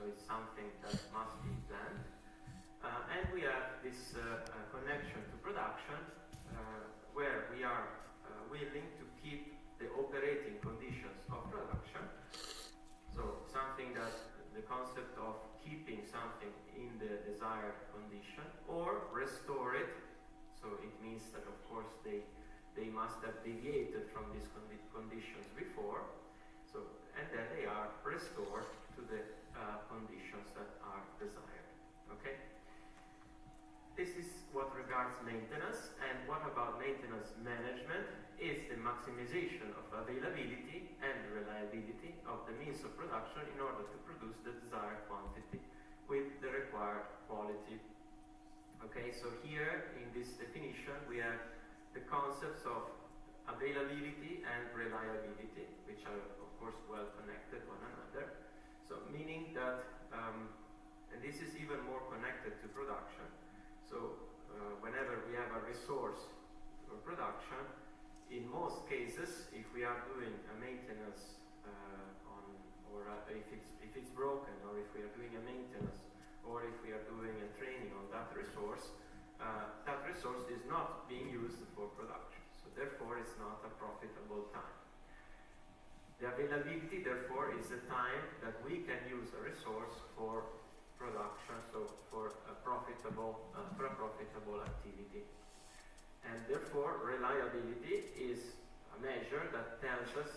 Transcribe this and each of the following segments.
so it's something that must be planned. And we have this connection to production, where we are willing to keep the operating conditions of production. So something that the concept of keeping something in the desired condition or restore it. So it means that of course they must have deviated from these conditions before. So, and then they are restored to the conditions that are desired. Okay? This is what regards maintenance. And what about maintenance management? Is the maximization of availability and reliability of the means of production in order to produce the desired quantity with the required quality. Okay, so here in this definition we have the concepts of availability and reliability, which are of course well connected one another. So meaning that, and this is even more connected to production. So whenever we have a resource for production, in most cases, if we are doing a maintenance if it's broken, or if we are doing a maintenance, or if we are doing a training on that resource is not being used for production. So therefore, it's not a profitable time. The availability, therefore, is the time that we can use a resource for production, so for a profitable activity. And therefore, reliability is a measure that tells us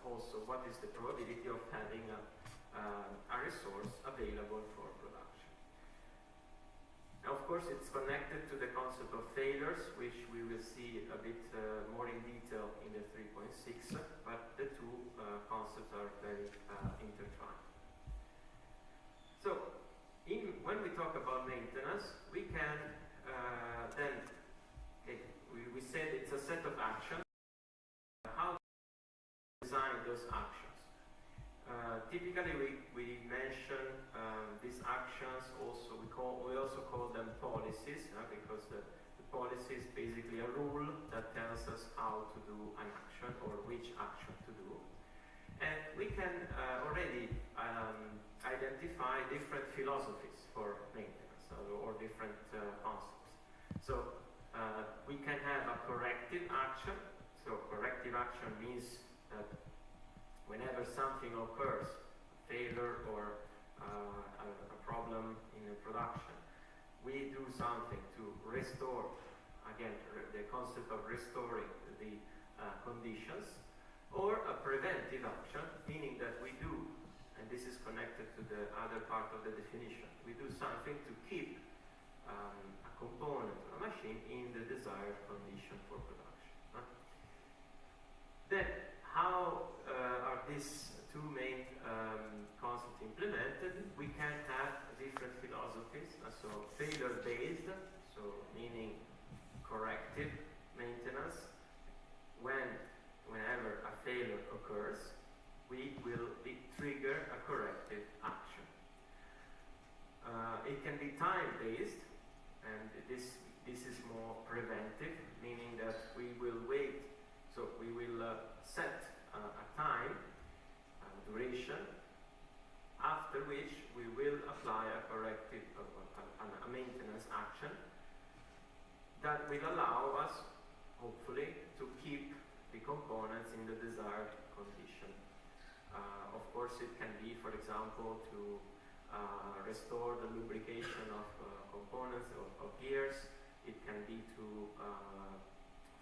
also what is the probability of having a resource available for production. Now, of course, it's connected to the concept of failures, which we will see a bit more in detail in the 3.6, but the two concepts are very intertwined. So, when we talk about maintenance, we can we said it's a set of actions. How to design those actions? Typically, we mention these actions. Also, we also call them policies, because the policy is basically a rule that tells us how to do an action or which action to do. And we can already identify different philosophies for maintenance or different concepts. So we can have a corrective action. So corrective action means that whenever something occurs, a failure or a problem in the production, we do something to restore, again, the concept of restoring the conditions. Or a preventive action, meaning that we do, and this is connected to the other part of the definition, we do something to keep a component or a machine in the desired condition for production. Then, how are these two main concepts implemented? We can have different philosophies. So failure-based, so meaning corrective maintenance. Whenever a failure occurs, we will trigger a corrective action. It can be time-based, and this is more preventive, meaning that we will wait. So we will set a time, a duration, after which we will apply a corrective, a maintenance action that will allow us, hopefully, to keep the components in the desired condition. Of course, it can be, for example, to restore the lubrication of components of gears. It can be to,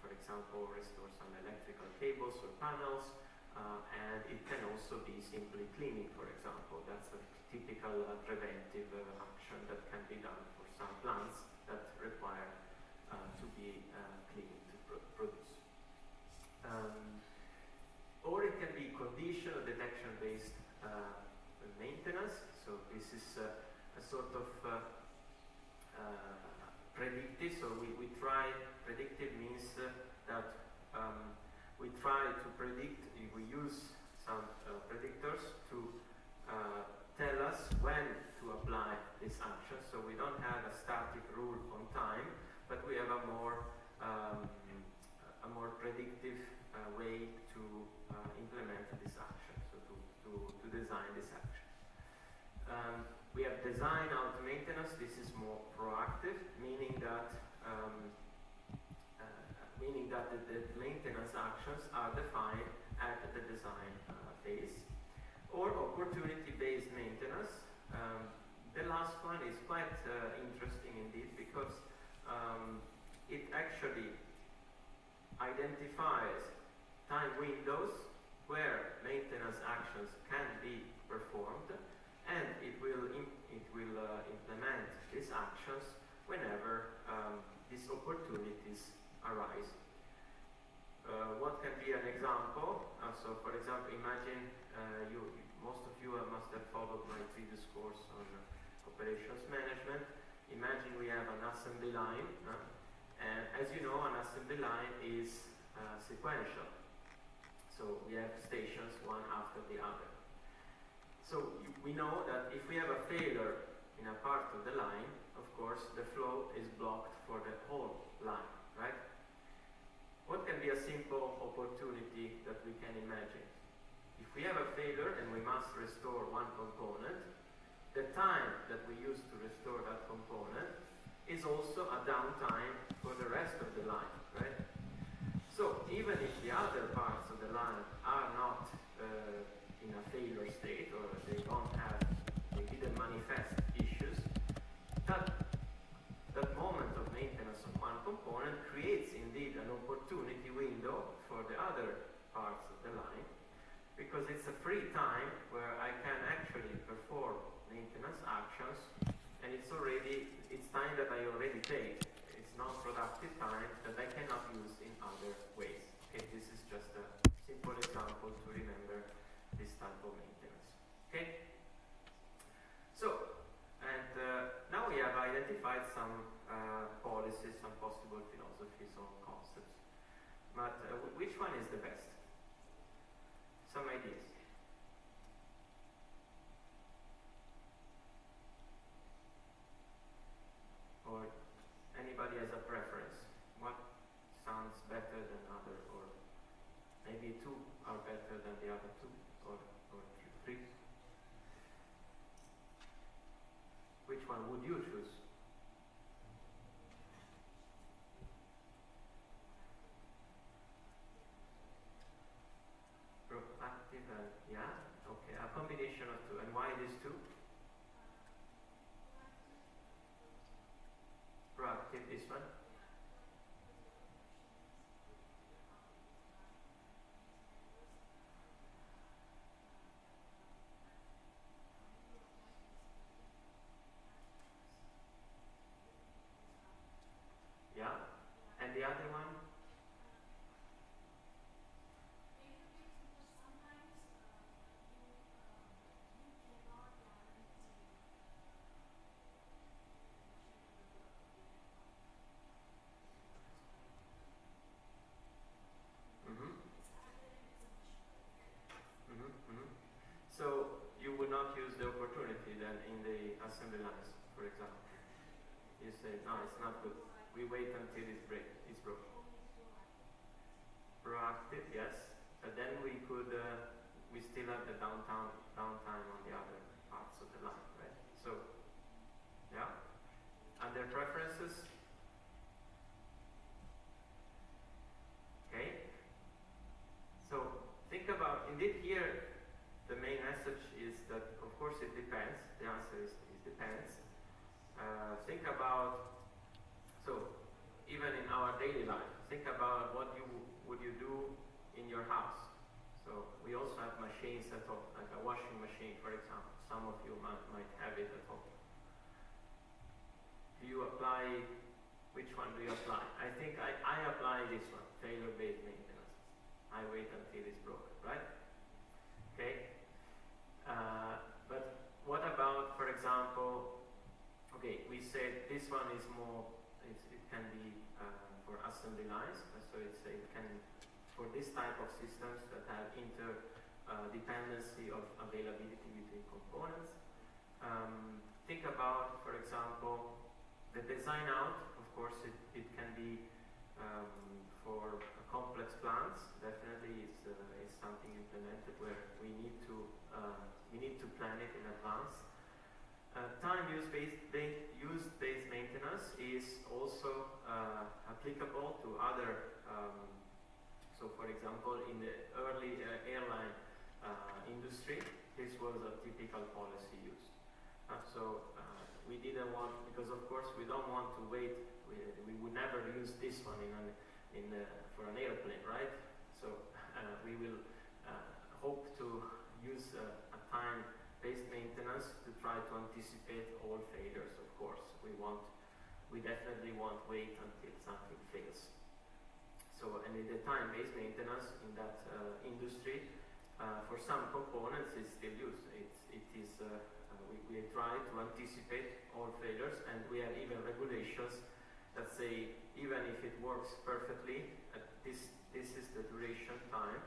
for example, restore some electrical cables or panels, and it can also be simply cleaning, for example. That's a typical preventive action that can be done for some plants that require to be cleaned to produce. Or it can be conditional detection-based maintenance. So this is a sort of predictive. So we try, predictive means that we try to predict, we use some predictors to tell us when to apply this action. So we don't have a static rule on time, but we have a more predictive way to implement this action, so to design this action. We have design out maintenance. This is more proactive, meaning that the maintenance actions are defined at the design phase. Or opportunity-based maintenance. The last one is quite interesting indeed, because it actually identifies time windows where maintenance actions can be performed, and it will implement these actions whenever these opportunities arise. What can be an example? So, for example, imagine most of you must have followed my previous course on operations management. Imagine we have an assembly line, and as you know, an assembly line is sequential. So we have stations one after the other. So we know that if we have a failure in a part of the line, of course, the flow is blocked for the whole line, right? What can be a simple opportunity that we can imagine? If we have a failure and we must restore one component, the time that we use to restore that component is also a downtime for the rest of the line, right? So even if the other parts of the line are not in a failure state, or they didn't manifest issues, that moment of maintenance of one component creates indeed an opportunity window for the other parts of the line, because it's a free time where I can actually perform maintenance actions, and it's time that I already paid. It's non-productive time that I cannot use in other ways. Okay, this is just a simple example to remember this type of maintenance. Okay? So, and now we have identified some policies, some possible philosophies or concepts. But which one is the best? Some ideas. Or anybody has a preference? What sounds better than other, or maybe two are better than the other two, or three? Which one would you choose? Proactive and, yeah, okay, a combination of two. And why these two? Proactive, this one? Yeah. And the other one? So you would not use the opportunity then in the assembly lines, for example. You say, no, it's not good. We wait until it's broken. Proactive, yes. But then we still have the downtime on the other parts of the line, right? So, yeah. And their preferences? Okay. So think about, indeed here, the main message is that, of course, it depends. The answer is it depends. Think about, so even in our daily life, think about what would you do in your house. So we also have machines at home, like a washing machine, for example. Some of you might have it at home. Do you apply, which one do you apply? I think I apply this one, failure-based maintenance. I wait until it's broken, right? Okay. But what about, for example, okay, we said this one is more, it can be for assembly lines, so it can, for this type of systems that have interdependency of availability between components. Think about, for example, the design out. Of course, it can be for complex plants. Definitely, it's something implemented where we need to plan it in advance. Time use-based maintenance is also applicable to other, so for example, in the early airline industry, this was a typical policy used. We didn't want, because of course we don't want to wait, we would never use this one for an airplane, right? So we will hope to use a time-based maintenance to try to anticipate all failures, of course. We definitely won't wait until something fails. So, and in the time-based maintenance in that industry, for some components it's still used. We try to anticipate all failures, and we have even regulations that say even if it works perfectly, this is the duration time,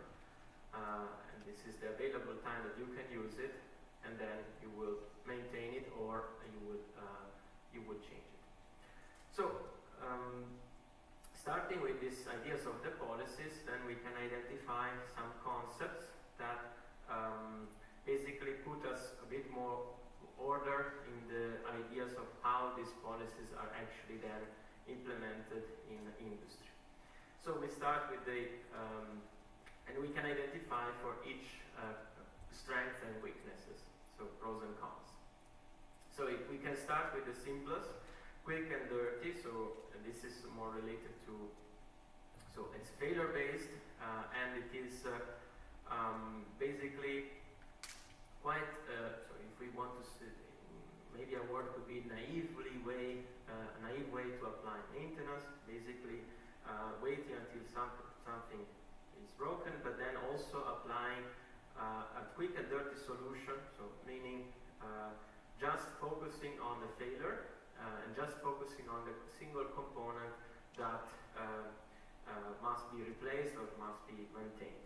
and this is the available time that you can use it, and then you will maintain it or you would change it. So starting with these ideas of the policies, then we can identify some concepts that basically put us a bit more order in the ideas of how these policies are actually then implemented in industry. So we start with and we can identify for each strengths and weaknesses, so pros and cons. So if we can start with the simplest, quick and dirty, so this is more related to, so it's failure-based, and it is basically quite, so if we want to, maybe a word could be naive way to apply maintenance, basically waiting until something is broken, but then also applying a quick and dirty solution, so meaning just focusing on the failure and just focusing on the single component that must be replaced or must be maintained.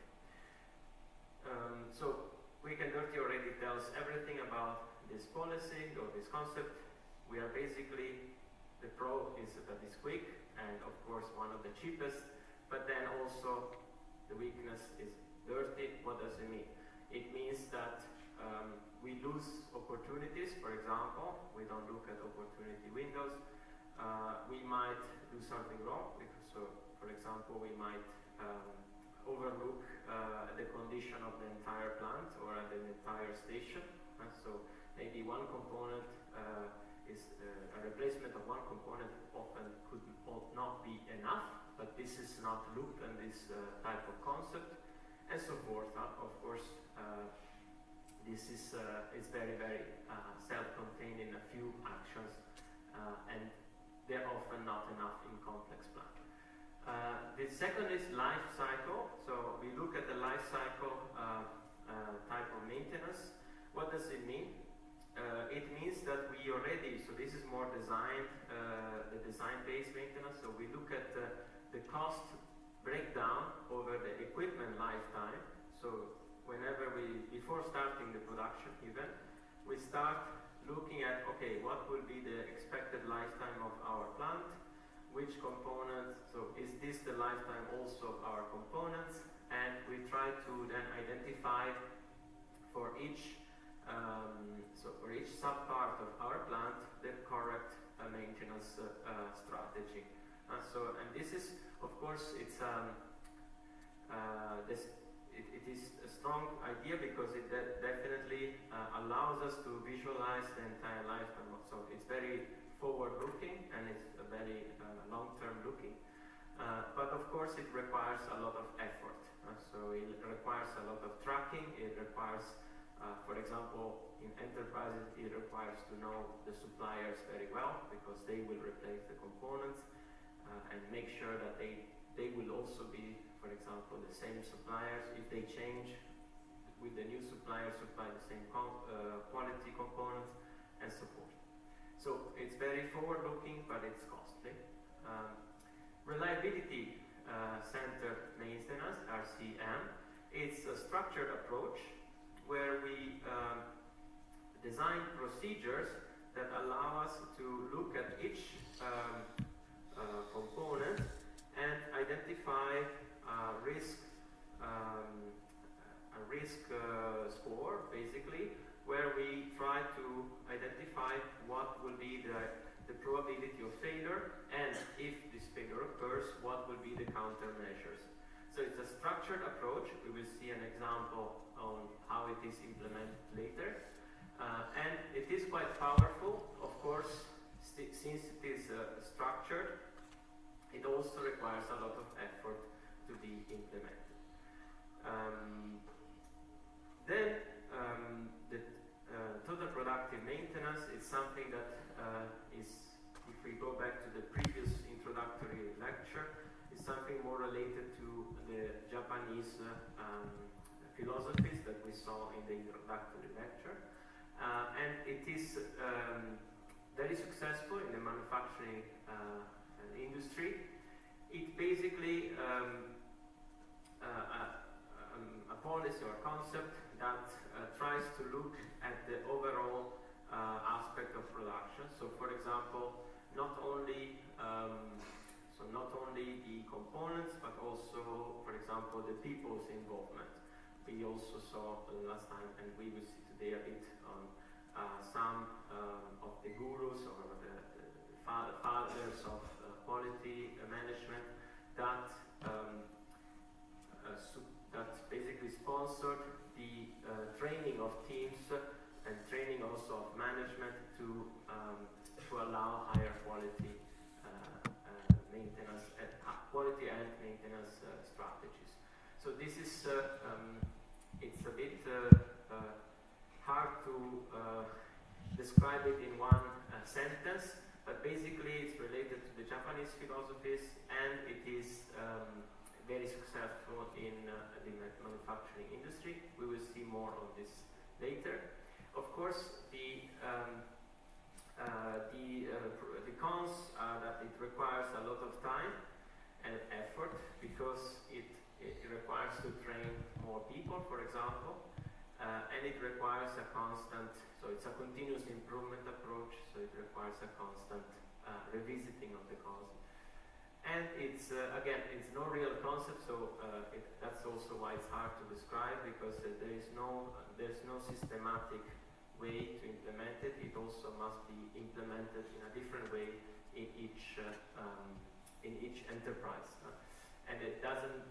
So quick and dirty already tells everything about this policy or this concept. We are basically, the pro is that it's quick and of course one of the cheapest, but then also the weakness is dirty. What does it mean? It means that we lose opportunities. For example, we don't look at opportunity windows. We might do something wrong, because, so for example, we might overlook the condition of the entire plant or the entire station. So maybe one component is a replacement of one component often could not be enough, but this is not looked at this type of concept, and so forth. Of course, this is very, very self-contained in a few actions, and they're often not enough in complex plant. The second is life cycle. So we look at the life cycle type of maintenance. What does it mean? It means that we already, so this is more design, the design-based maintenance. So we look at the cost breakdown over the equipment lifetime. So whenever before starting the production even, we start looking at, okay, what will be the expected lifetime of our plant? Which components, so is this the lifetime also of our components? And we try to then identify for each sub-part of our plant the correct maintenance strategy. And this is, of course, it is a strong idea because it definitely allows us to visualize the entire lifetime. So it's very forward-looking and it's very long-term looking. But of course it requires a lot of effort. So it requires a lot of tracking. It requires, for example, in enterprises, it requires to know the suppliers very well because they will replace the components and make sure that they will also be, for example, the same suppliers. If they change with the new supplier, supply the same quality components and so forth. So it's very forward-looking, but it's costly. Reliability centered maintenance, RCM, it's a structured approach where we design procedures that allow us to look at each component and identify a risk score, basically, where we try to identify what will be the probability of failure, and if this failure occurs, what will be the countermeasures. So it's a structured approach. We will see an example on how it is implemented later. And it is quite powerful, of course, since it is structured, it also requires a lot of effort to be implemented. Then the total productive maintenance is something that is, if we go back to the previous introductory lecture, is something more related to the Japanese philosophies that we saw in the introductory lecture. And it is very successful in the manufacturing industry. It basically a policy or concept that tries to look at the overall aspect of production. So, for example, not only the components, but also, for example, the people's involvement. We also saw last time, and we will see today a bit on some of the gurus or the fathers of quality management that that basically sponsored the training of teams and training also of management to allow higher quality maintenance, quality and maintenance strategies. So this is it's a bit hard to describe it in one sentence, but basically it's related to the Japanese philosophies, and it is very successful in the manufacturing industry. We will see more on this later. Of course, the cons are that it requires a lot of time and effort, because it requires to train more people, for example, and it requires a constant, so it's a continuous improvement approach, so it requires a constant revisiting of the concept. And it's, again, it's no real concept, so that's also why it's hard to describe, because there's no systematic way to implement it. It also must be implemented in a different way in each enterprise. And it doesn't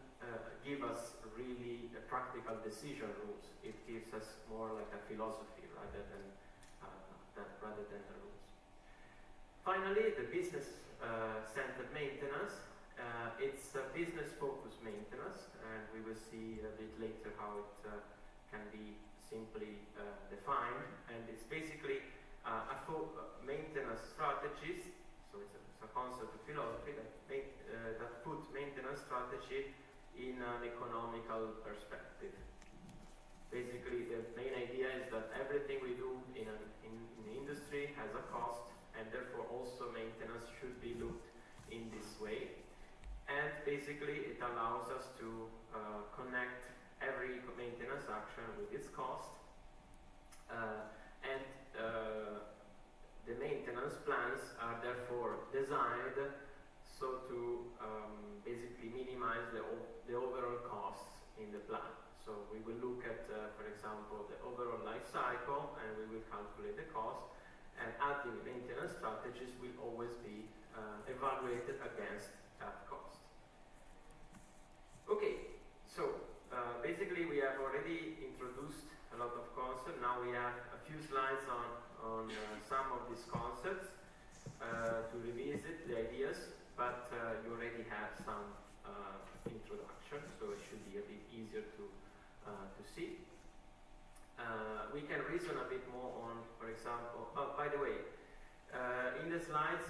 give us really a practical decision rules. It gives us more like a philosophy rather than the rules. Finally, the business-centered maintenance. It's a business-focused maintenance, and we will see a bit later how it can be simply defined. And it's basically maintenance strategies. So it's a concept of philosophy that put maintenance strategy in an economical perspective. Basically, the main idea is that everything we do in the industry has a cost, and therefore also maintenance should be looked in this way. And basically, it allows us to connect every maintenance action with its cost, and the maintenance plans are therefore designed so to basically minimize the overall costs in the plant. So we will look at, for example, the overall life cycle, and we will calculate the cost, and adding maintenance strategies will always be evaluated against that cost. Okay, so basically we have already introduced a lot of concepts. Now we have a few slides on some of these concepts to revisit the ideas, but you already have some introduction, so it should be a bit easier to see. We can reason a bit more on, for example, by the way, in the slides,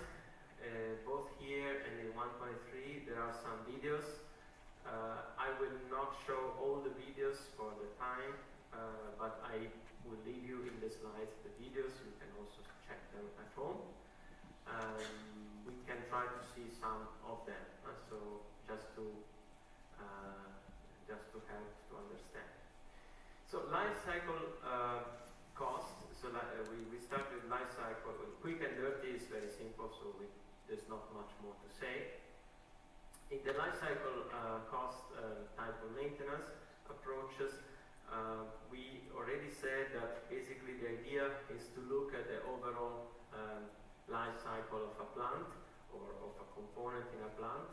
both here and in 1.3, there are some videos. I will not show all the videos for the time, but I will leave you in the slides the videos. You can also check them at home. We can try to see some of them, so just to help to understand. So life cycle cost. So we start with life cycle. Quick and dirty is very simple, so there's not much more to say. In the life cycle cost type of maintenance approaches, we already said that basically the idea is to look at the overall life cycle of a plant or of a component in a plant,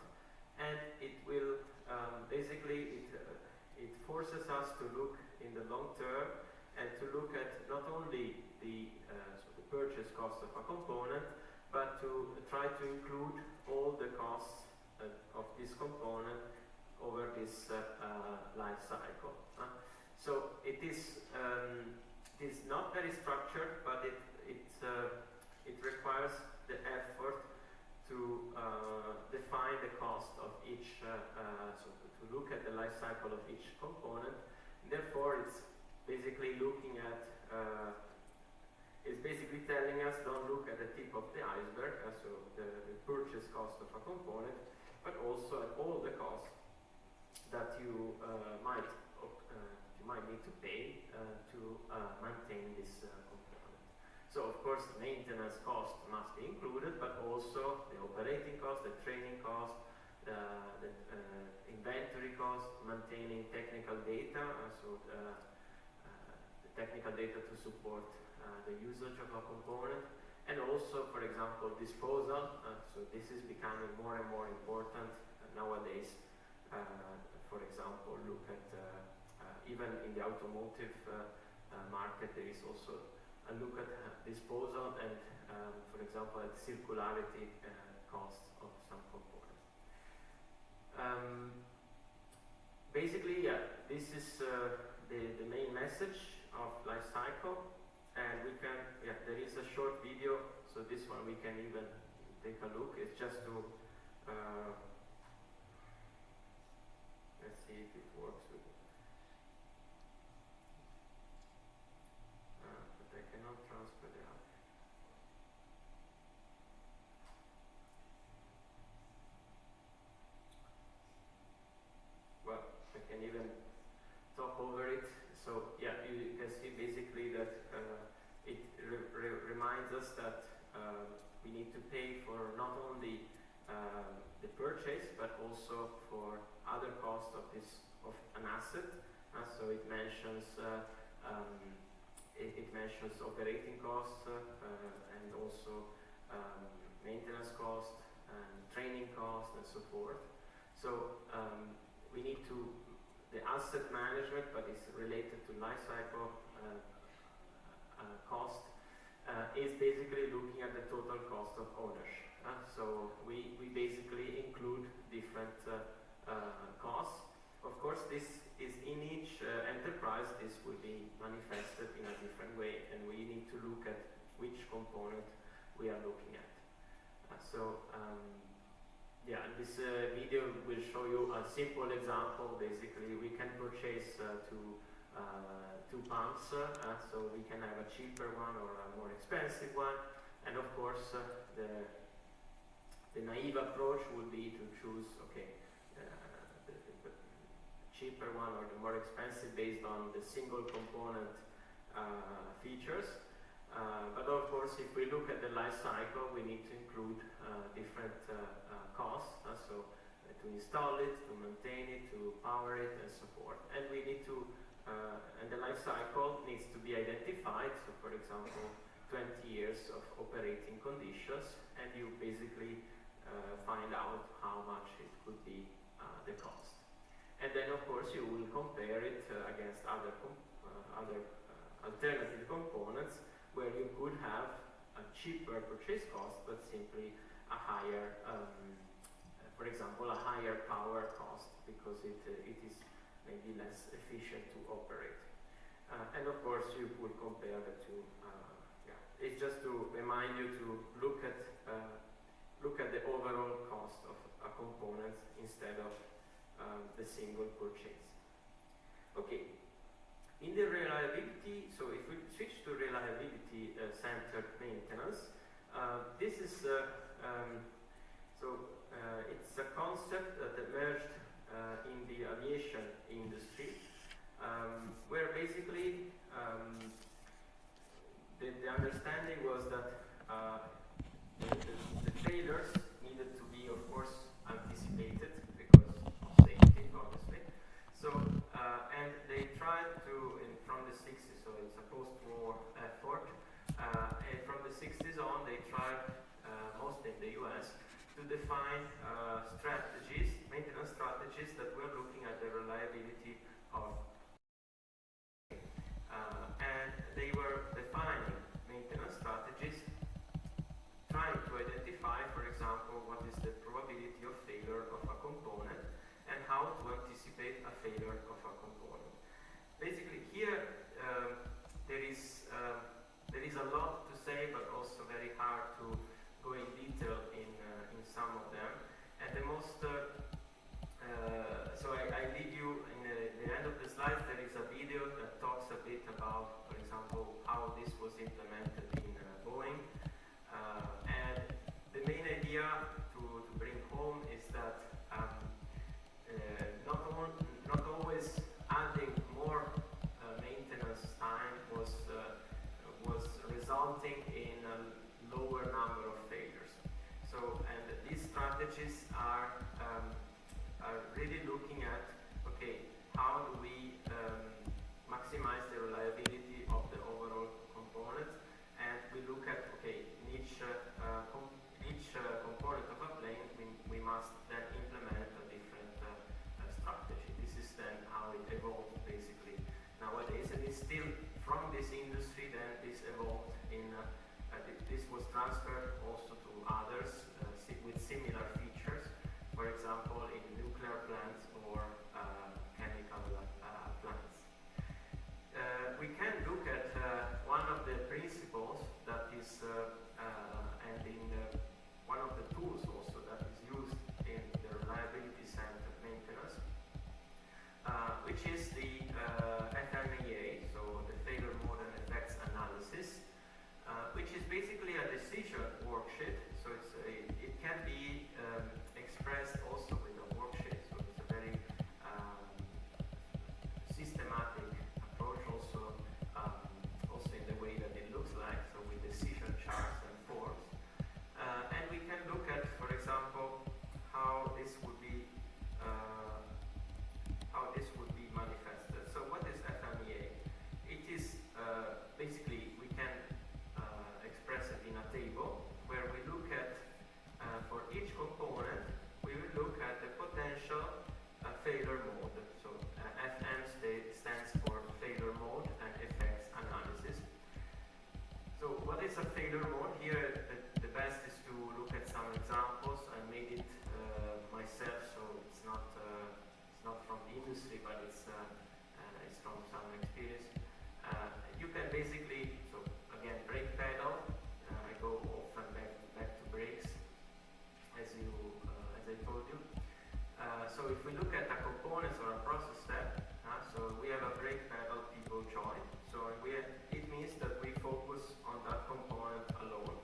and it will it forces us to look in the long term and to look at not only the purchase cost of a component, but to try to include all the costs of this component over this life cycle. So it is not very structured, but it requires the effort to define the cost of each, so to look at the life cycle of each component. Therefore, it's basically looking at, it's basically telling us don't look at the tip of the iceberg, so the purchase cost of a component, but also at all the costs that you might need to pay to maintain this component. So of course the maintenance cost must be included, but also the operating cost, the training cost, the inventory cost, maintaining technical data, so the technical data to support the usage of a component, and also, for example, disposal. So this is becoming more and more important nowadays. For example, look at even in the automotive market, there is also a look at disposal and, for example, at circularity costs of some components. Basically, this is the main message of life cycle, and we can, there is a short video, so this one we can even take a look. It's just to let's see if it works with but I cannot transfer the app. Well, I can even talk over it. So yeah, you can see basically that it reminds us that we need to pay for not only the purchase, but also for other costs of an asset. So it mentions operating costs and also maintenance costs and training costs and so forth. So we need to the asset management, but it's related to life cycle cost, is basically looking at the total cost of ownership. So we basically include different costs. Of course, this is in each enterprise, this will be manifested in a different way, and we need to look at which component we are looking at. This video will show you a simple example. Basically, we can purchase two pumps, so we can have a cheaper one or a more expensive one, and of course the naive approach would be to choose the cheaper one or the more expensive based on the single component features. But of course, if we look at the life cycle, we need to include different costs, so to install it, to maintain it, to power it, and so forth. And we need to, and the life cycle needs to be identified. So, for example, 20 years of operating conditions, and you basically find out how much it could be the cost. And then, of course, you will compare it against other alternative components where you could have a cheaper purchase cost, but simply a higher, for example, a higher power cost because it is maybe less efficient to operate. And of course, you would compare the two. It's just to remind you to look at the overall cost of a component instead of the single purchase. Okay. In the reliability, so if we switch to reliability-centered maintenance, this is it's a concept that emerged in the aviation industry, where basically the understanding was that the failures needed to be, of course, anticipated because of safety, obviously. So, and they tried to but mostly in the US, to define strategies, maintenance strategies that were looking at the reliability of and they were defining maintenance strategies, trying to identify, for example, what is the probability of failure of a component and how to anticipate a failure of a component. Basically, here there is a lot to say, but also very hard to go in detail in some of them. And the most, so I leave you in the end of the slides. There is a video that talks a bit about, for example, how this was implemented in Boeing. And the main idea to bring home is that not always adding more maintenance time was resulting in a lower number of failures. So, and these strategies are really looking at, okay, how do we maximize the reliability of the overall component, and we look at, okay, in each component of a plane, we must then implement a different strategy. This is then how it evolved basically nowadays, and it's still from this industry. Then this evolved in this was transferred also to others with similar features, for example in nuclear plants or chemical plants. We can look at one of the principles that is and in one of the tools also that is used in the reliability center maintenance, which is the FMEA, so the failure mode and effects analysis, which is basically a decision worksheet. So it can be expressed also with a worksheet. So it's a very systematic approach, also in the way that it looks like. So with decision charts and forms, and we can look at, for example, how this would be manifested. So what is FMEA? It is basically, we can express it in a table where we look at, for each component, we will look at the potential failure mode. So FM stands for failure mode and effects analysis. So what is a failure mode? Here the best is to look at some examples. I made it myself, so it's not from the industry, but it's from some experience. You can basically, so again, brake pedal. I go often back to brakes, as I told you. So if we look at a component or a process step, so we have a brake pedal pivot joint. So it means that we focus on that component alone.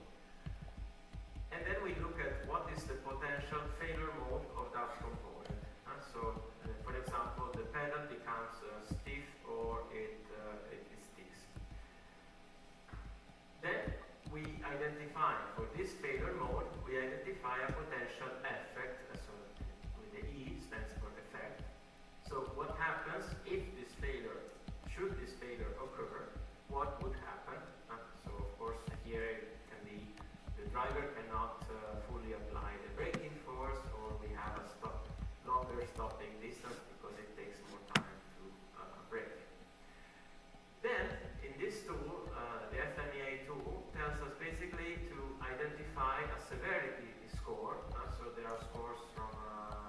And then we look at what is the potential failure mode of that component. So, for example, the pedal becomes stiff or it sticks. Then we identify, for this failure mode, we identify a potential effect. So with the E stands for effect. So what happens if should this failure occur, what would happen? So of course here it can be the driver cannot fully apply the braking force, or we have a longer stopping distance because it takes more time to brake. Then in this tool, the FMEA tool tells us basically to identify a severity score. So there are scores from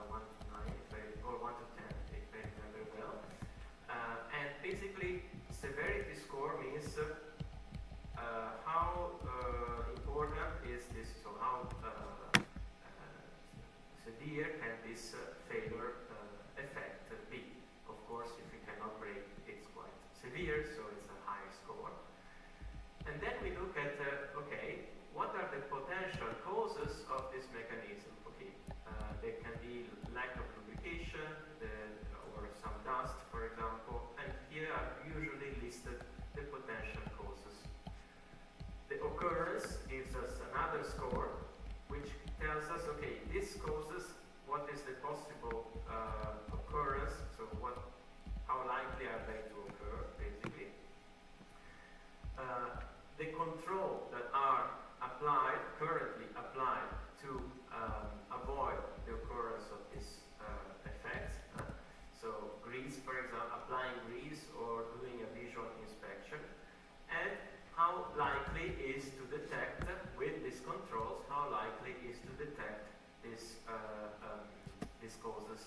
1 to 9 or 1 to 10 if I remember well. And basically severity score means how important is this, so how severe can this failure effect be. Of course, if you cannot brake, it's quite severe, so it's a high score. And then we look at, okay, what are the potential causes of this mechanism? Okay, there can be lack of lubrication or some dust, for example, and here are usually listed the potential causes. The occurrence gives us another score, which tells us, okay, this causes what is the possible occurrence, so how likely are they to occur, basically. The control that are currently applied to avoid the occurrence of these effects. So grease, for example, applying grease or doing a visual inspection, and how likely is to detect with these controls, how likely is to detect these causes.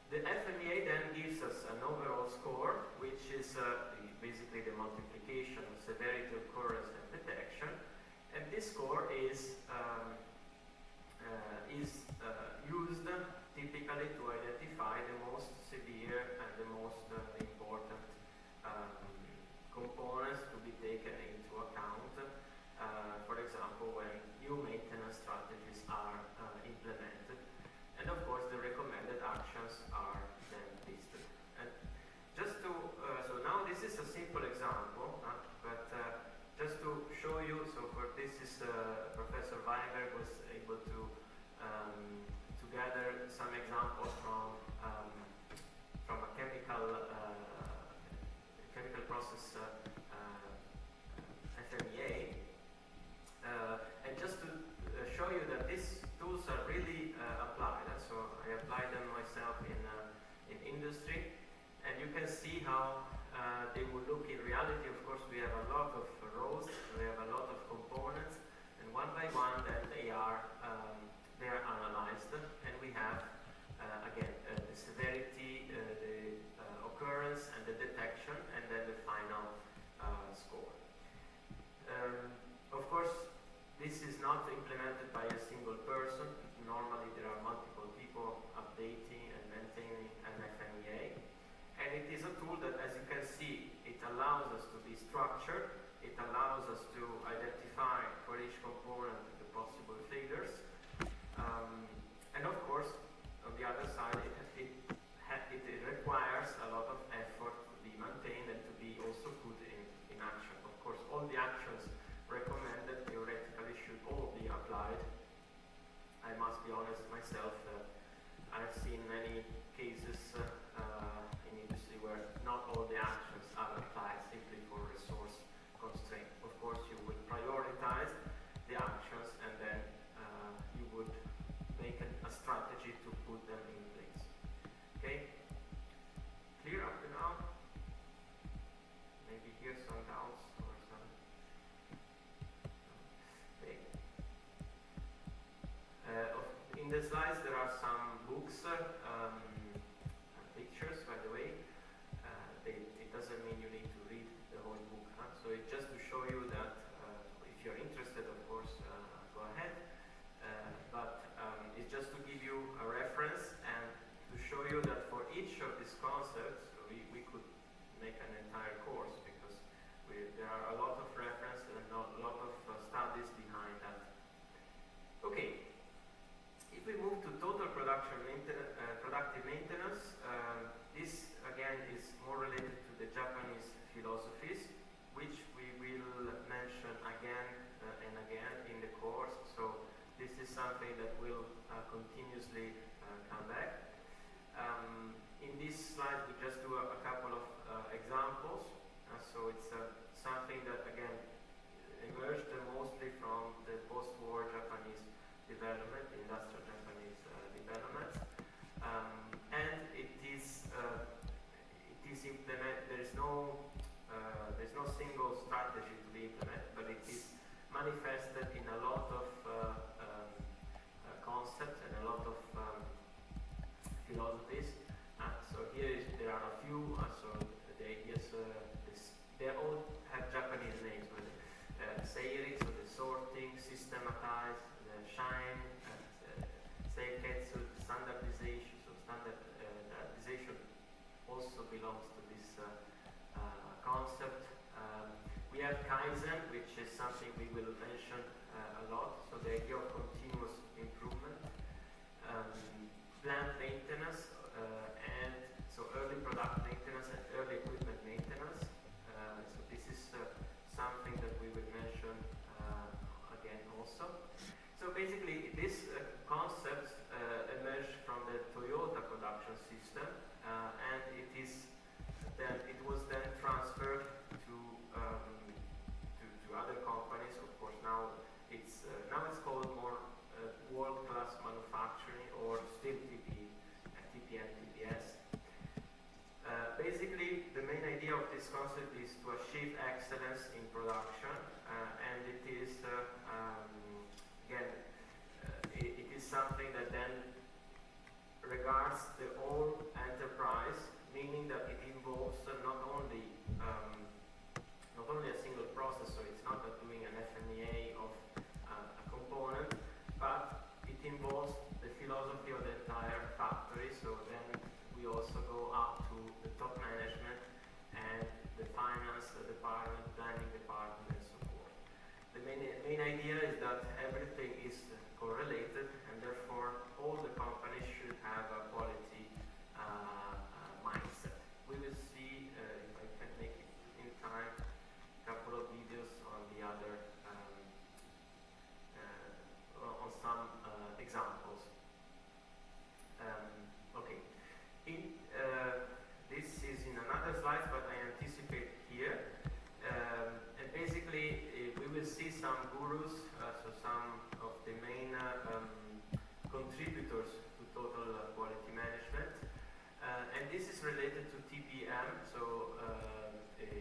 The FMEA then gives us an overall score, which is basically the multiplication of severity, occurrence, and detection. And this score is used typically to identify the most severe and the most important components to be taken into account. For example, when new maintenance strategies are implemented. And of course, the recommended actions are then listed. And just to, so now this is a simple example, but just to show you, so for this is Professor Weinberg was able to gather some examples from a chemical process FMEA, and just to show you that these tools are really applied. So I applied them myself in industry, and you can see how they would look in reality. Of course, we have a lot of rows, we have a lot of components, and one by one, then they are analyzed, and we have again the severity, the occurrence, and the detection, and then the final score. Of course, this is not implemented by a single person. Normally, there are multiple people updating and maintaining an FMEA. And it is a tool that, as you can see, it allows us to be structured. It allows us to identify for each component the possible failures. And of course, on the other side, it requires a lot of effort to be maintained and to be also put in action. Of course, all the actions recommended theoretically should all be applied. I must be honest myself, I've seen many cases in industry where not all the actions are applied simply for resource constraint. Of course, you would prioritize the actions, and then you would make a strategy to put them in place. Okay? Clear up to now? Maybe here some doubts or some. Okay. In the slides there are some books, pictures, by the way. It doesn't mean you need to read the whole book. So it's just to show you that if you're interested, of course, go ahead. But it's just to give you a reference and to show you that for each of these concepts, we could make an entire course, because there are a lot of references and a lot of studies behind that. Okay, if we move to total productive maintenance, this again is more related to the Japanese philosophies, which we will mention again and again in the course. So this is something that will continuously come back. In this slide, we just do a couple of examples. So it's something that again emerged mostly from the post-war Japanese development, industrial Japanese development, and it is implemented. There's no single strategy to be implemented, but it is manifested in a lot of concepts and a lot of philosophies. So there are a few. So they all have Japanese names. Seiri, so the sorting, systematize, the shine, seiketsu, standardization. So standardization also belongs to this concept. We have Kaizen, which is something we will mention a lot. So the idea of continuous improvement, plant maintenance, and so early product maintenance and early equipment maintenance. So this is something that we will mention again also. So basically, this concept emerged from the Toyota production system, and it was then transferred to other companies, of course its concept is to achieve excellence in production, and it is, again, it is something that then regards the whole enterprise, meaning that it involves not only a single process, so it's not doing an FMEA of a component, but it involves the philosophy of the entire factory. So then we also go up to the top management and the finance department, planning department, and so forth. The main idea is that everything is correlated, and therefore all the companies should have a quality mindset. We will see, if I can make it in time, a couple of videos on the other, on some examples. Okay. This is in another slide, but I anticipate here. And basically, we will see some gurus, so some of the main contributors to total quality management. And this is related to TPM, so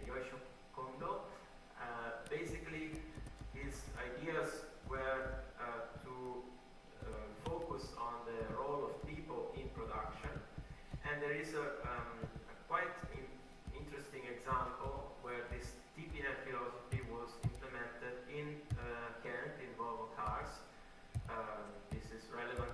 Yoshio Kondo. Basically, his ideas were to focus on the role of people in production. And there is a quite interesting example where this TPM philosophy was implemented in Kent, in Volvo Cars. This is relevant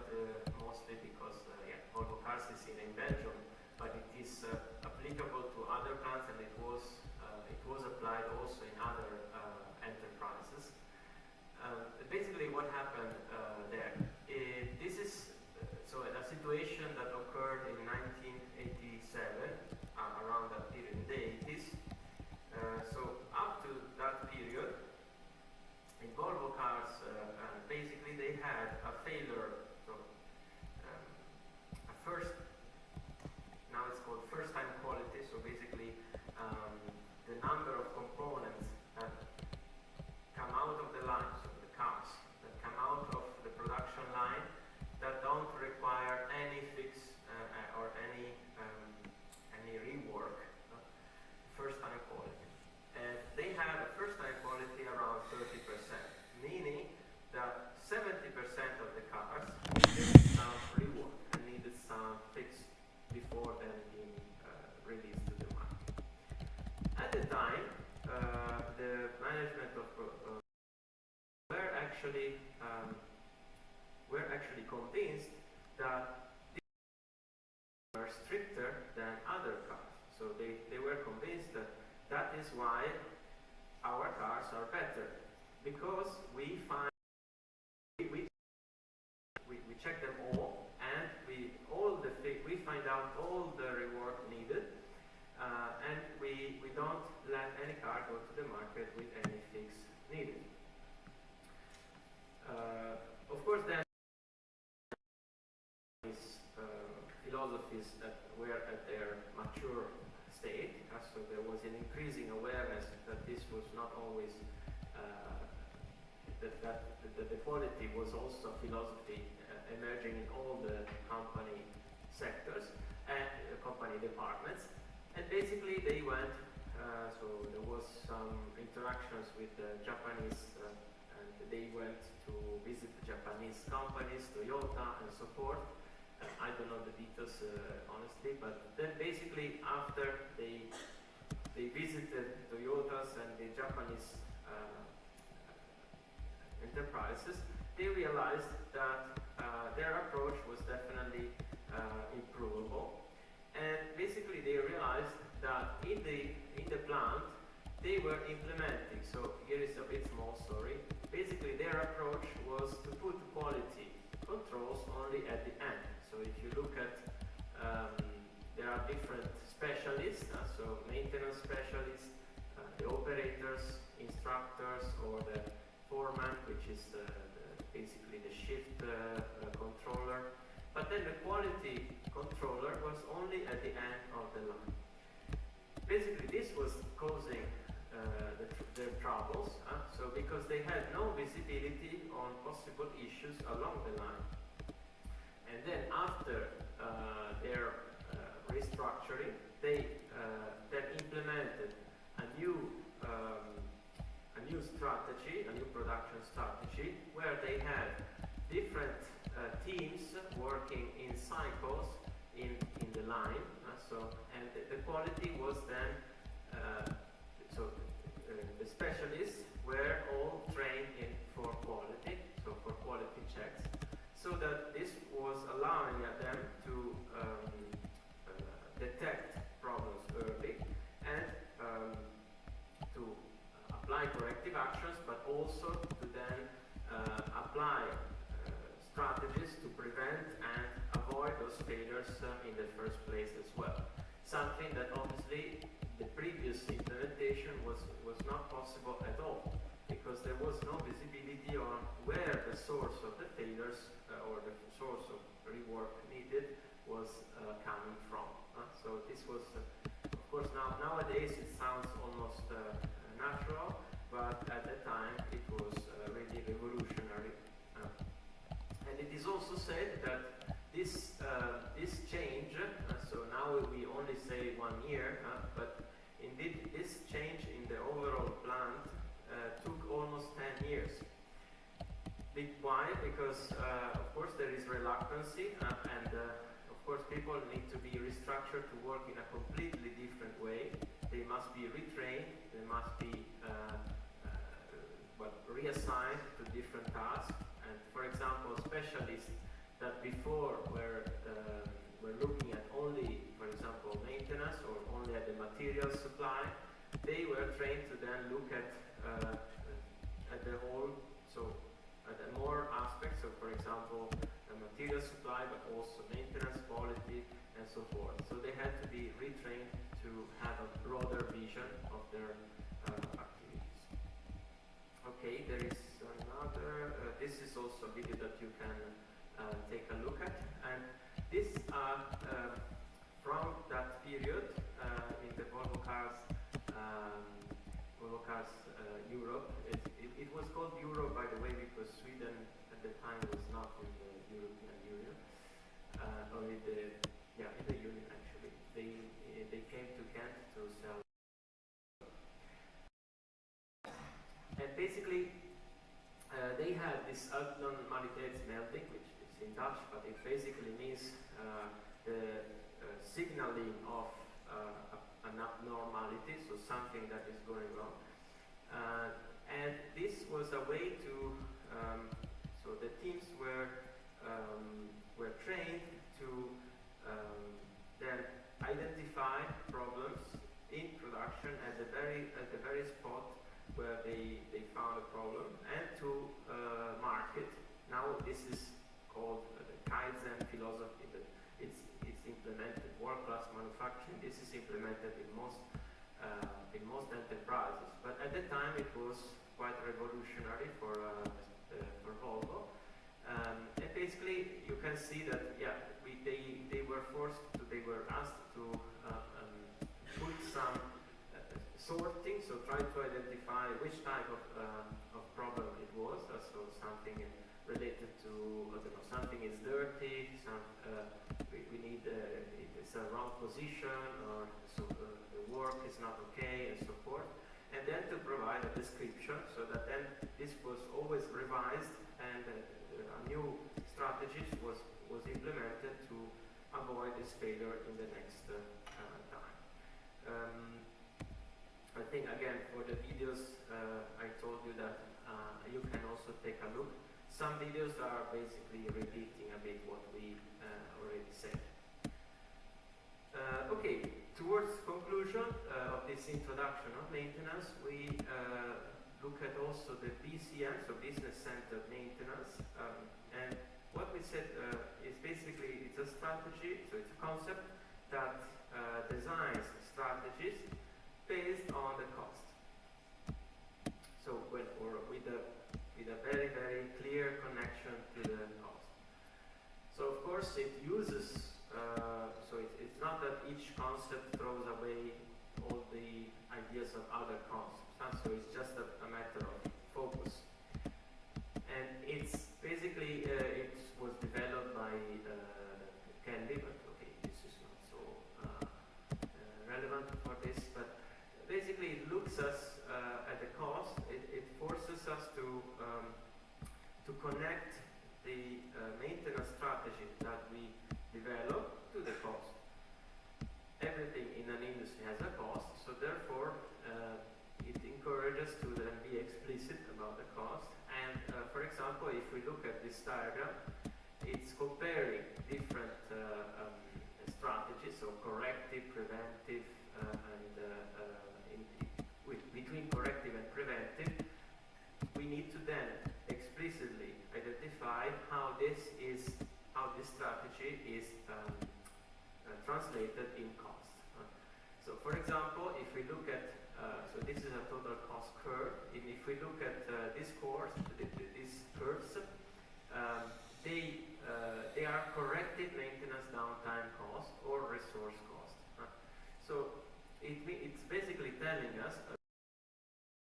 mostly because Volvo Cars is in Belgium, but it is applicable to other plants, and it was applied also in other enterprises. Basically, what happened there? This is so a situation that occurred in 1987, around that period, in the 80s. So up to that period, in Volvo Cars, basically they had a failure. So now it's called first-time quality. So basically, the number of components that come out of the line, so the cars that come out of the production line, that don't require any fix or any rework, first-time quality. And they had a first-time quality around 30%, meaning that 70% of the cars needed some rework and needed some fix before then being released to the market. At the time, the management of were actually convinced that these were stricter than other cars. So they were convinced that that is why our cars are better, because we check them all, and we find out all the rework needed, and we don't let any car go to the market with any fix needed. Of course, then these philosophies that were at their mature state, so there was an increasing awareness that this was not always that the quality was also a philosophy emerging in all the company sectors and company departments. And basically they went, so there was some interactions with the Japanese, and they went to visit the Japanese companies, Toyota and so forth. I don't know the details honestly, but then basically after they visited Toyotas and the Japanese enterprises, they realized that their approach was definitely improvable, and basically they realized that in the plant they were implementing. So here is a bit small story. Basically, their approach was to put quality controls only at the end. So if you look at, there are different specialists, so maintenance specialists, the operators, instructors, or the foreman, which is basically the shift controller. But then the quality controller was only at the end of the line. Basically, this was causing their troubles, so because they had no visibility on possible issues along the line. And then after their restructuring, they then implemented new strategy, a new production strategy, where they had different teams working in cycles in the line. And the quality was then the specialists were all trained for quality, so for quality checks, so that this was allowing them to detect problems early and to apply corrective actions, but also to then apply strategies to prevent and avoid those failures in the first place as well. Something that obviously the previous implementation was not possible at all, because there was no visibility on where the source of the failures or the source of rework needed was coming from. So this was, of course, nowadays it sounds almost natural, but at the time it was really revolutionary. And it is also said that this change, so now we only say 1 year, but indeed this change in the overall plant took almost 10 years. Why? Because of course there is reluctancy and of course people need to be restructured to work in a completely different way. They must be retrained, they must be reassigned to different tasks. And for example, specialists that before were looking at only, for example, maintenance or only at the material supply, they were trained to then look at the whole, so at more aspects, so for example, the material supply, but also maintenance, quality, and so forth. So they had to be retrained to have a broader vision of their activities. Okay, there is another, this is also a video that you can take a look at, and this from that period in the Volvo Cars Europe. It was called Europe, by the way, because Sweden at the time was not in the European Union, or in the Union actually. They came to Ghent to sell, and basically they had this abnormaliteit-melding, which is in Dutch, but it basically means the signaling of an abnormality, so something that is going wrong. And this was a way to, so the teams were trained to then identify problems in production at the very spot where they found a problem, and to mark it. Now this is called the Kaizen philosophy. It's implemented world-class manufacturing. This is implemented in most enterprises, but at the time it was quite revolutionary for Volvo. And basically, you can see that they were asked to put some sorting, so try to identify which type of problem it was. So something related to, I don't know, something is dirty, we need it's a wrong position, or so the work is not okay, and so forth. And then to provide a description, so that then this was always revised, and a new strategy was implemented to avoid this failure in the next time. I think again for the videos I told you that you can also take a look. Some videos are basically repeating a bit what we already said. Okay, towards conclusion of this introduction of maintenance, we look at also the BCM, so Business Centered Maintenance. And what we said is basically it's a strategy, so it's a concept that designs strategies based on the cost. So with a very, very clear connection to the cost. So of course it uses, so it's not that each concept throws away all the ideas of other concepts, so it's just a matter of focus. And it's basically, it was developed by Kelly, but okay, this is not so relevant for this, but basically it looks looks us at the cost, it forces us to connect the maintenance strategy that we develop to the cost. Everything in an industry has a cost, so therefore it encourages to then be explicit about the cost. And for example, if we look at this diagram, it's comparing different strategies, so corrective, preventive, between corrective and preventive. We need to then explicitly identify how this strategy is translated in cost. So for example, if we look at, so this is a total cost curve, and if we look at these curves, they are corrective maintenance downtime cost or resource cost. So it's basically telling us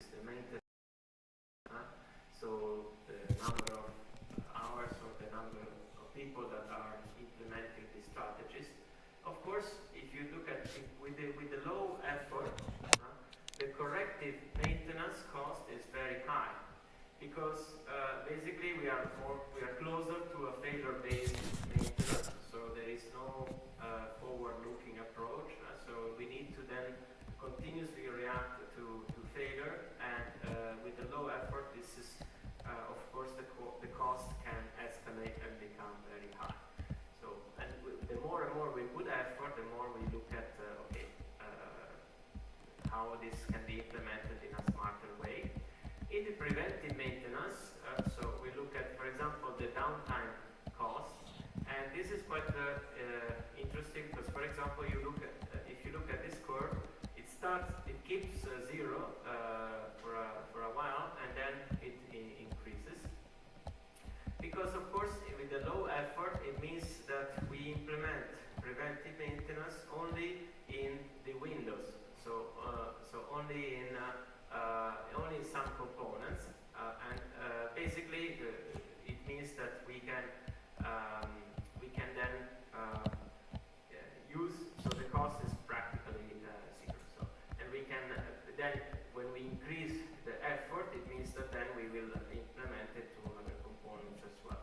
the maintenance, so the number of hours or the number of people that are implementing these strategies. Of course, if you look at it with the low effort, the corrective maintenance cost is very high, because basically we are closer to a failure-based maintenance, so there is no forward-looking approach. So we need to then continuously react to failure, and with the low effort, this is of course the cost can escalate and become very high. So, and the more and more we put effort, the more we look at how this can be implemented in a smarter way. In the preventive maintenance, so we look at, for example, the downtime cost, and this is quite interesting because, for example, you look at if you look at this curve, it keeps zero for a while, and then it increases. Because of course, with the low effort, it means that we implement preventive maintenance only in the windows, so only in some components, and basically it means that we can then use, so the cost is practically zero. So, and we can then, when we increase the effort, it means that then we will implement it to other components as well.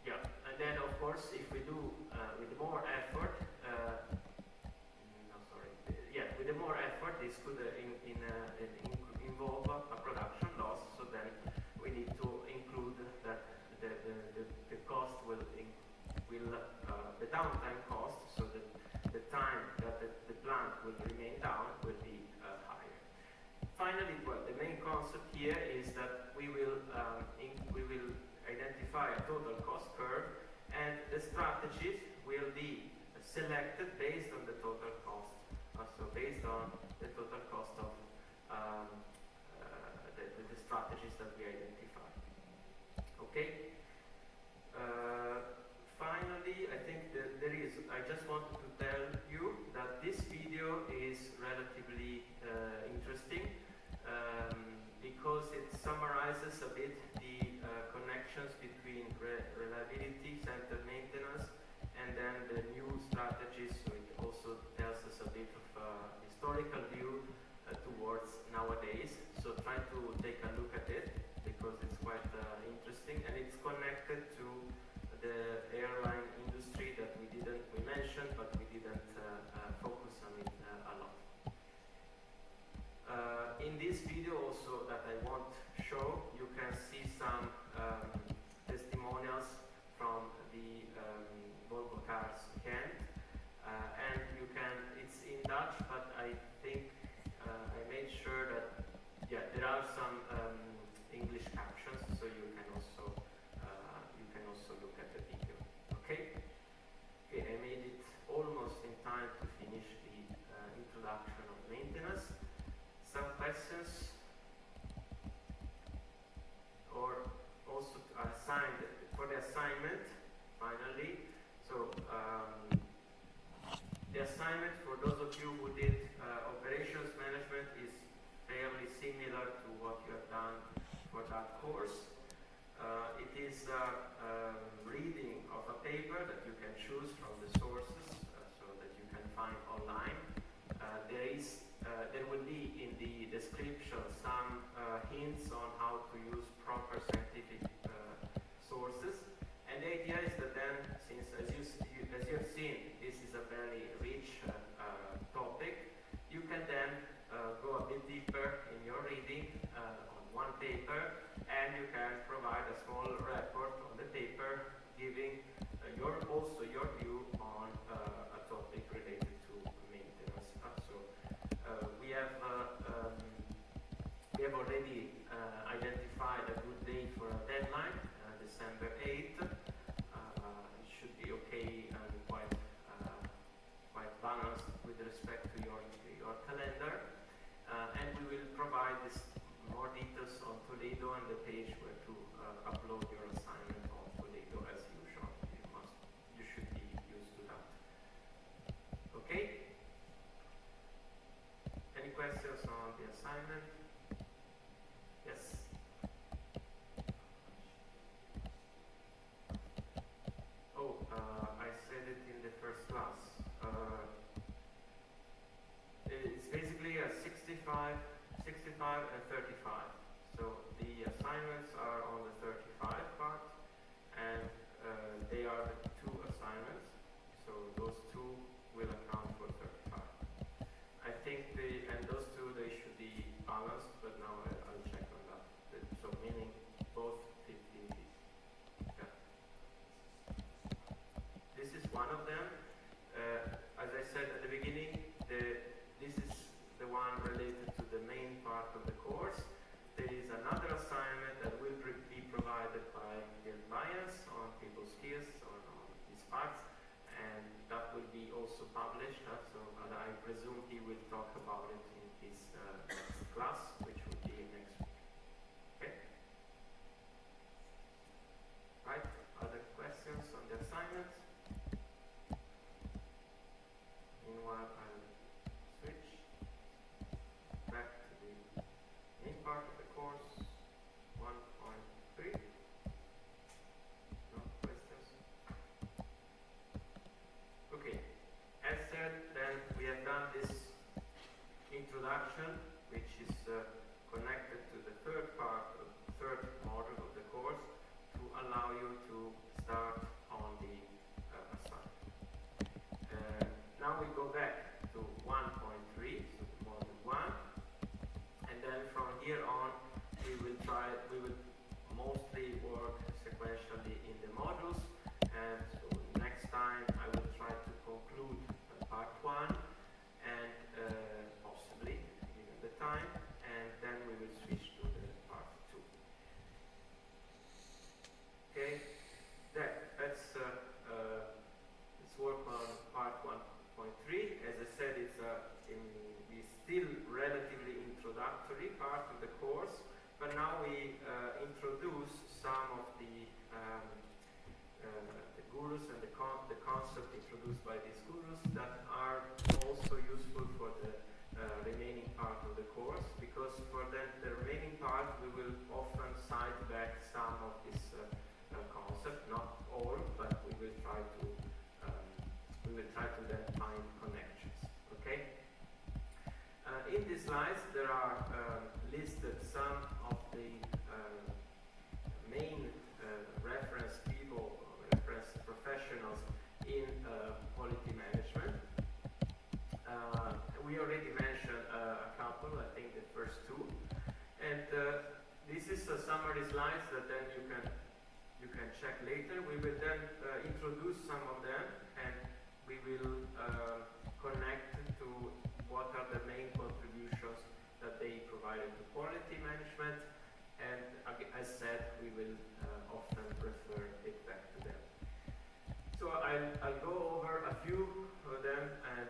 Yeah, and then of course, if we do with more effort, with the more effort, this could involve a production loss. So then we need to include that the cost will the downtime cost, so the time that the plant will remain down will be higher. Finally, well, the main concept here is that we will identify a total cost curve, and the strategies will be selected based on the total cost. So based on the total cost of the strategies that we identify. Okay. Finally, I think that I just wanted to tell you that this video is relatively interesting because it summarizes a bit the connections between reliability-centered maintenance and then the new strategies. So it also tells us a bit of historical view towards nowadays. So try to take a look at it because it's quite interesting, and it's connected to the airline industry that we mentioned, but we didn't focus on it a lot. In this video also that I won't show, you can see some testimonials from the Volvo Cars Kent, and it's in Dutch, but I think I made sure that there are some English captions, so you can also look at the video. Okay, I made it almost in time to finish the introduction of maintenance. Some questions, or also for the assignment. Finally, so the assignment for those of you who did operations management is fairly similar to what you have done for that course. It is reading of a paper that you can choose from the sources, so that you can find online. there will be in the description some hints on how to use proper scientific sources. And the idea is that then, since as you have seen, this is a very rich topic, you can then go a bit deeper in your reading on one paper, and you can provide a small report on the paper giving also your view on a topic related to maintenance. We have already identified a good date for a deadline, December 8th. It should be okay and quite balanced with respect to your calendar. And we will provide this more details on Toledo and the page where to upload your assignment on Toledo as usual. You should be used to that. Okay? Any questions on the assignment? Yes? Oh, I said it in the first class. It's basically a 65 and 35. So the assignments are on the 35 part, and they are the two assignments. So those two will account for 35. I think those two, they should be balanced, but now I'll check on that. So meaning both 50. Yeah. This is one of them. As I said at the beginning, this is the one related to the main part of the course. There is another assignment that will be provided by Gerd Myers on people skills on these parts, and that will be also published. So I presume he will talk about it in his next class, which will be next week. Okay? Right? Other questions on the assignment? Meanwhile, I'll switch back to the main part of the course, 1.3. No questions? Okay. As said, then we have done this introduction, which is connected to the third module of the course, to allow you to start on the assignment. Now we go back to 1.3, so module 1, and then from here on we will mostly work sequentially in the modules, and so next time I will try to conclude part 1 and possibly given the time, and then we will switch to the part 2. Okay, let's work on part 1.3. As I said, it's still relatively introductory part of the course, but now we introduce some of the gurus and the concept introduced by these gurus that are also useful for the remaining part of the course, because for the remaining part we will often cite back some of this concept, not all, but we will try to then find connections. Okay. In these slides, there are listed some of the main reference people, reference professionals in quality management. We already mentioned a couple, I think the first two, and this is a summary slides that then you can check later. We will then introduce some of them, and we will connect to what are the main contributions that they provided to quality management, and as said, we will often refer it back to them. So I'll go over a few of them, and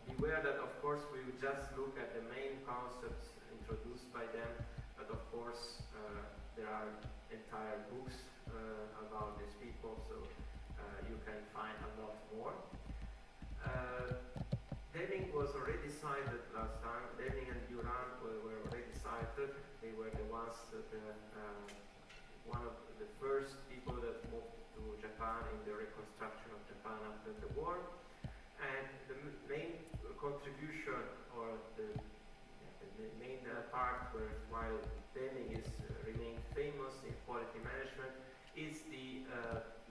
beware that of course we will just look at the main concepts introduced by them, but of course there are entire books about these people, so you can find a lot more. Deming was already cited last time. Deming and Duran were already cited. They were the ones that one of the first people that moved to Japan in the reconstruction of Japan after the war. And the main contribution, or the main part while Deming is remained famous in quality management is the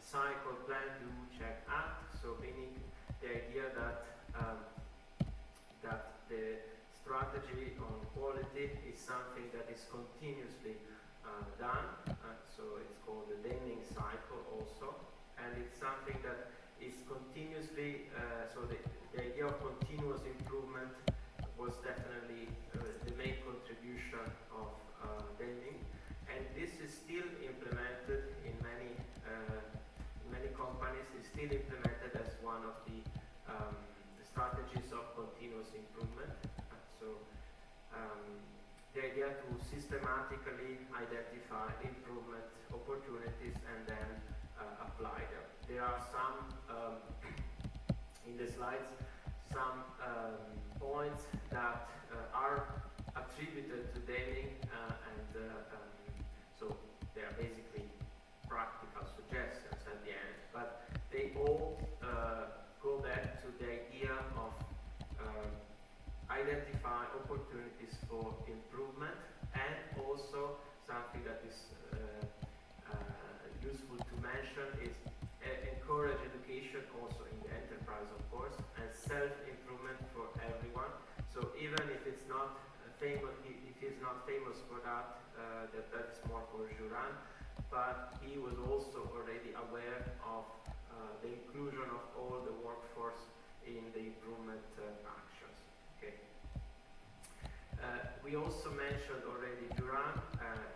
cycle plan, do, check, act. So meaning the idea that that the strategy on quality is something that is continuously done. So it's called the Deming cycle also, and it's something that is continuously. So the idea of continuous improvement was definitely the main contribution of Deming, and this is still implemented in many companies. It's still implemented as one of the strategies of continuous improvement. The idea to systematically identify improvement opportunities and then apply them. There are some in the slides, some points that are attributed to Deming, and so they are basically practical suggestions at the end, but they all go back to the idea of identify opportunities for improvement, and also something that is useful to mention is encourage education also in the enterprise, of course, and self-improvement for everyone. So even if it's not famous, if he's not famous for that, that's more for Juran, but he was also already aware of the inclusion of all the workforce in the improvement actions. Okay. We also mentioned already Juran.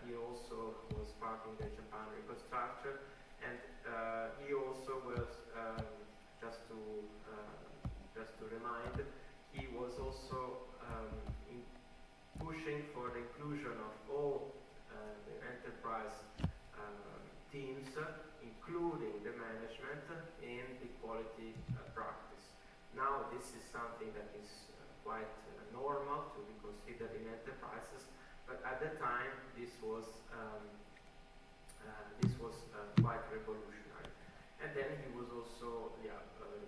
He also was part in the Japan reconstruction, and he also was just to remind, he was also pushing for the inclusion of all the enterprise teams, including the management, in the quality practice. Now this is something that is quite normal to be considered in enterprises, but at the time this was quite revolutionary. And then he was also the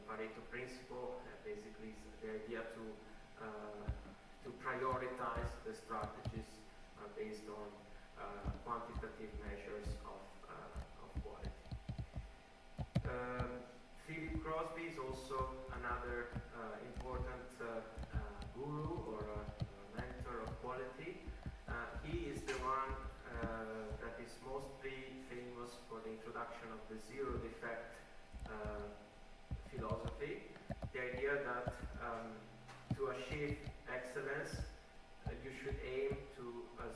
Pareto principle, basically the idea to prioritize the strategies based on quantitative measures of quality. Philip Crosby is also another important guru or mentor of quality. He is the one that is mostly famous for the introduction of the zero defect philosophy. The idea that to achieve excellence, you should aim to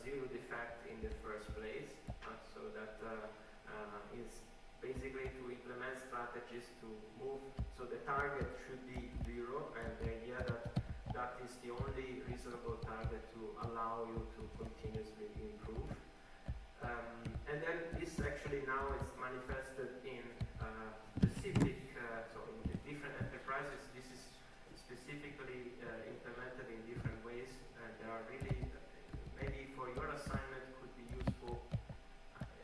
zero defect in the first place, so that is basically to implement strategies to move, so the target should be zero, and the idea that is the only reasonable target to allow you to continuously improve. And then this actually now is manifested in specific, so in the different enterprises. This is specifically implemented in different ways, and there are really, maybe for your assignment could be useful.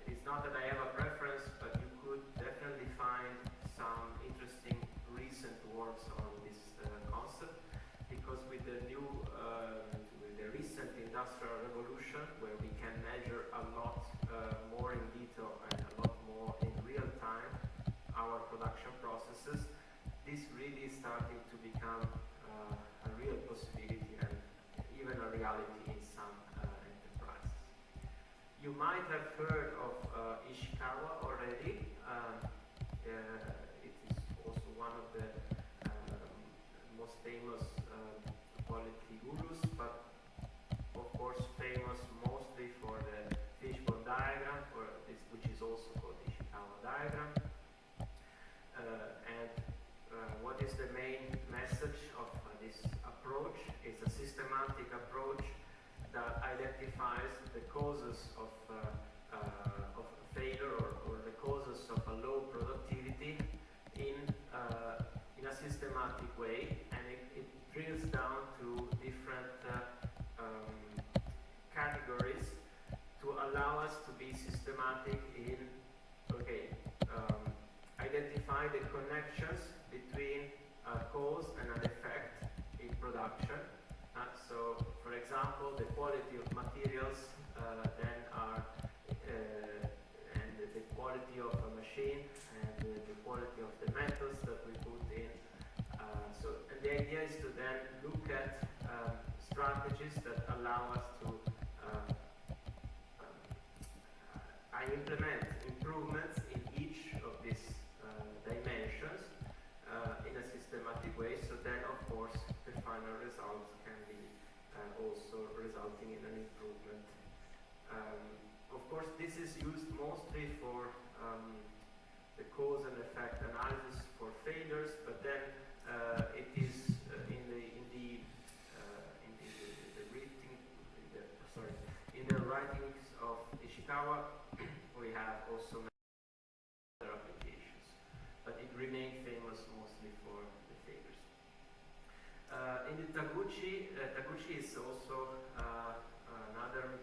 It's not that I have a preference, but you could definitely find some interesting recent works on this concept, because with the new, with the recent industrial revolution, where we can measure a lot more in detail and a lot more in real time our production processes, this really is starting to become a real possibility and even a reality in some enterprises. You might have heard of Ishikawa already. It is also one of the most famous quality gurus, but of course famous mostly for the fishbone diagram, which is also called the Ishikawa diagram. And what is the main message of this approach? It's a systematic approach that identifies the causes of failure or the causes of a low productivity in a systematic way, and it drills down to different categories to allow us to be systematic in identify the connections between a cause and an effect in production. So, for example, the quality of materials then are, and the quality of a machine and the quality of the metals that we put in. And the idea is to then look at strategies that allow us to implement improvements in each of these dimensions in a systematic way, so then of course the final results can be also resulting in an improvement. Of course, this is used mostly for the cause and effect analysis for failures, but then it is in the writings of Ishikawa, we have also other applications, but it remained famous mostly for the failures. In the Taguchi, Taguchi is also another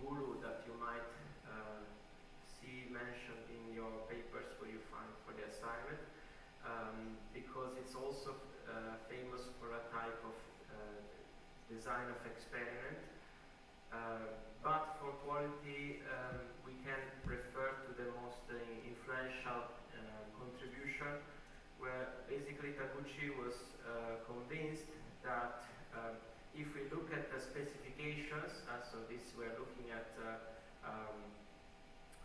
guru that you might see mentioned in your papers where you find for the assignment, because it's also famous for a type of design of experiment. But for quality, we can refer to the most influential contribution, where basically Taguchi was convinced that if we look at the specifications, so this we're looking at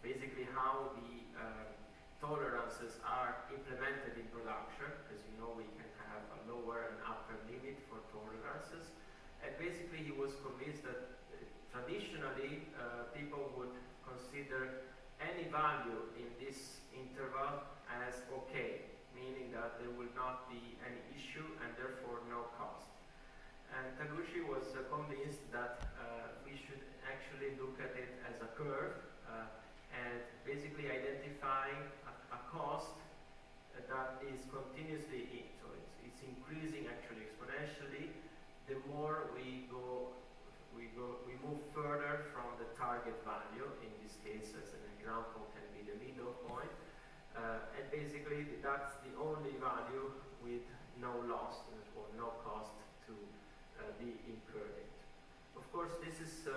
basically how the tolerances are implemented in production. As you know, we can have a lower and upper limit for tolerances. And basically he was convinced that traditionally people would consider any value in this interval as okay, meaning that there will not be any issue and therefore no cost. And Taguchi was convinced that we should actually look at it as a curve and basically identifying a cost that is continuously in. So it's increasing actually exponentially. The more we move further from the target value. In this case, as an example, can be the middle point. And basically, that's the only value with no loss or no cost to be incurred. Of course, this is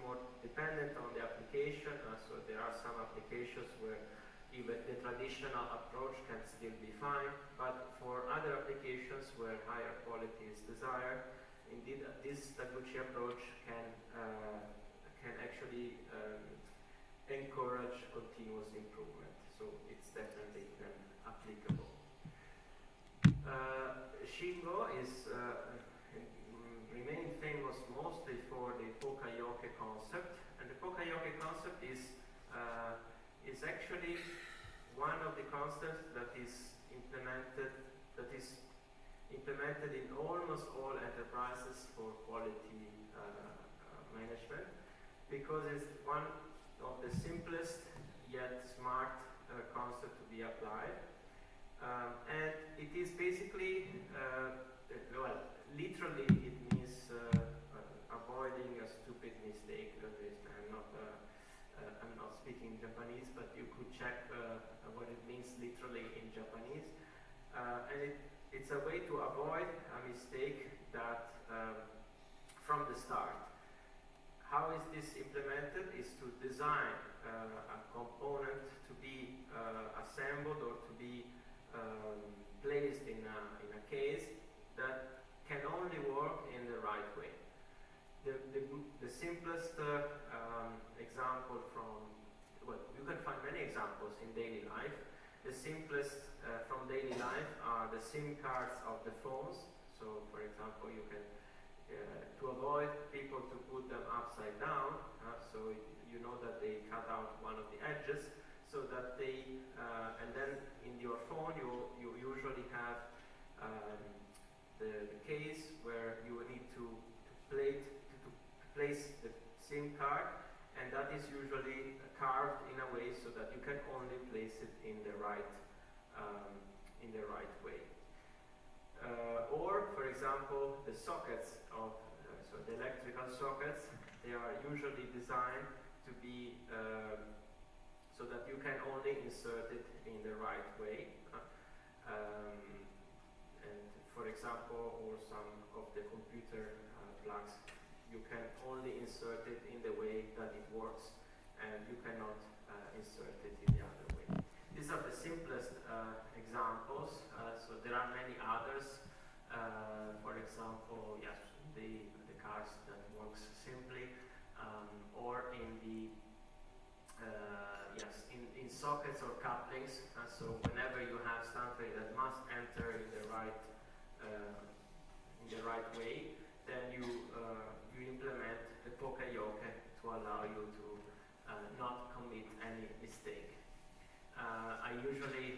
more dependent on the application. So there are some applications where even the traditional approach can still be fine, but for other applications where higher quality is desired, indeed this Taguchi approach can actually encourage continuous improvement. So it's definitely then applicable. Shingo is remained famous mostly for the Poka-yoke concept, and the Poka-yoke concept is actually one of the concepts that is implemented in almost all enterprises for quality management, because it's one of the simplest yet smart concept to be applied, and it is basically well, literally it means avoiding a stupid mistake. I'm not speaking Japanese, but you could check what it means literally in Japanese. And it's a way to avoid a mistake that from the start. How is this implemented? Is to design a component to be assembled or to be placed in a case that can only work in the right way. The simplest example from, well, you can find many examples in daily life. The simplest from daily life are the SIM cards of the phones. So, for example, you can, to avoid people to put them upside down, so you know that they cut out one of the edges, so that they, and then in your phone you usually have the case where you need to place the SIM card, and that is usually carved in a way so that you can only place it in the right way. Or, for example, the sockets of so the electrical sockets, they are usually designed to be so that you can only insert it in the right way. And for example, or some of the computer plugs, you can only insert it in the way that it works, and you cannot insert it in the other way. These are the simplest examples, so there are many others. For example, yes, the cars that works simply, or in the in sockets or couplings. So whenever you have something that must enter in the right way, then you implement the Poka-yoke to allow you to not commit any mistake. I usually